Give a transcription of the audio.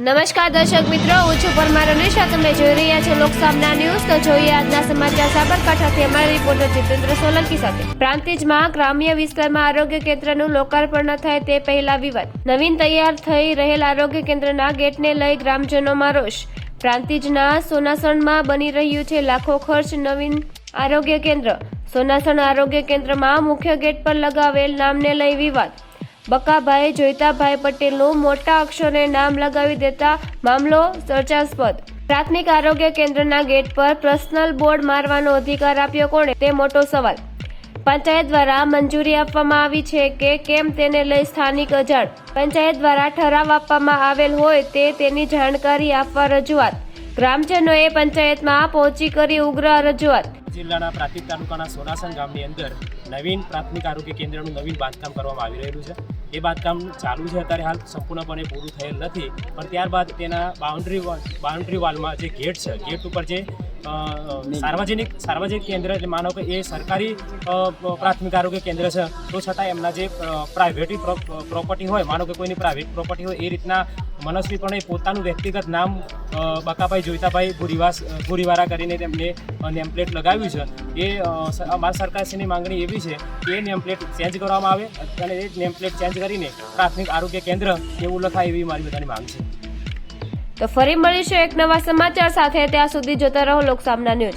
નમસ્કાર દર્શક મિત્રો, હું છું પરમાર અનિશા. તમે જોઈ રહ્યા છો લોકસામના ન્યૂઝ. તો જોઈએ આજના સમાચાર સાબરકાંઠાથી અમારા રિપોર્ટર જીતેન્દ્ર સોલંકી સાથે. પ્રાંતિજમાં ગ્રામ્ય વિસ્તારમાં આરોગ્ય કેન્દ્રનું લોકાર્પણ ન થાય તે પહેલા વિવાદ. નવીન તૈયાર થઈ રહેલ આરોગ્ય કેન્દ્રના ગેટને લઈ ગ્રામજનોમાં રોષ. પ્રાંતિજના સોનાસણમાં બની રહ્યું છે લાખો ખર્ચ નવીન આરોગ્ય કેન્દ્ર. સોનાસણ આરોગ્ય કેન્દ્રમાં મુખ્ય ગેટ પર લગાવેલ નામને લઈ વિવાદ. બકાભાઈ જોઈતાભાઈ પટેલનું મોટા અક્ષરે નામ લગાવી દેતા મામલો ચર્ચાસ્પદ. પ્રાથમિક આરોગ્ય કેન્દ્રના ગેટ પર પર્સનલ બોર્ડ મારવાનો અધિકાર આપ્યો કોણે, તે મોટો સવાલ. પંચાયત દ્વારા મંજૂરી આપવામાં આવી છે કે કેમ તેને લઈ સ્થાનિક અજાણ. પંચાયત દ્વારા ઠરાવ આપવામાં આવેલ હોય તેની જાણકારી આપવા રજૂઆત. ગ્રામજનોએ પંચાયતમાં પહોંચી કરી ઉગ્ર રજૂઆત. જિલ્લાના પ્રાંતિજ તાલુકાના સોનાસણ ગામની અંદર નવીન પ્રાથમિક આરોગ્ય કેન્દ્રનું નવીન બાંધકામ કરવામાં આવી રહેલું છે. એ બાંધકામ ચાલુ છે, અત્યારે હાલ સંપૂર્ણપણે પૂરું થયેલ નથી, પણ ત્યારબાદ તેના બાઉન્ડ્રી વાલમાં જે ગેટ છે, ગેટ ઉપર જે સાર્વજનિક કેન્દ્ર એટલે માનો કે એ સરકારી પ્રાથમિક આરોગ્ય કેન્દ્ર છે, તો છતાં એમના જે પ્રાઇવેટ પ્રોપર્ટી હોય, માનો કે કોઈની પ્રાઇવેટ પ્રોપર્ટી હોય, એ રીતના મનસ્વીપણે પોતાનું વ્યક્તિગત નામ બકાભાઈ જોઈતાભાઈ ભુરીવારા કરીને તેમને નેમપ્લેટ લગાવ્યું છે. એ અમારા સરકારશ્રીની માંગણી એવી છે કે એ નેમપ્લેટ ચેન્જ કરવામાં આવે અને એ નેમપ્લેટ ચેન્જ કરીને પ્રાથમિક આરોગ્ય કેન્દ્ર એવું લખાય, એવી મારી બધાની માંગ છે. તો ફરી મળીશું એક નવા સમાચાર સાથે. ત્યાં સુધી જોતા રહો લોકસામના ન્યૂઝ.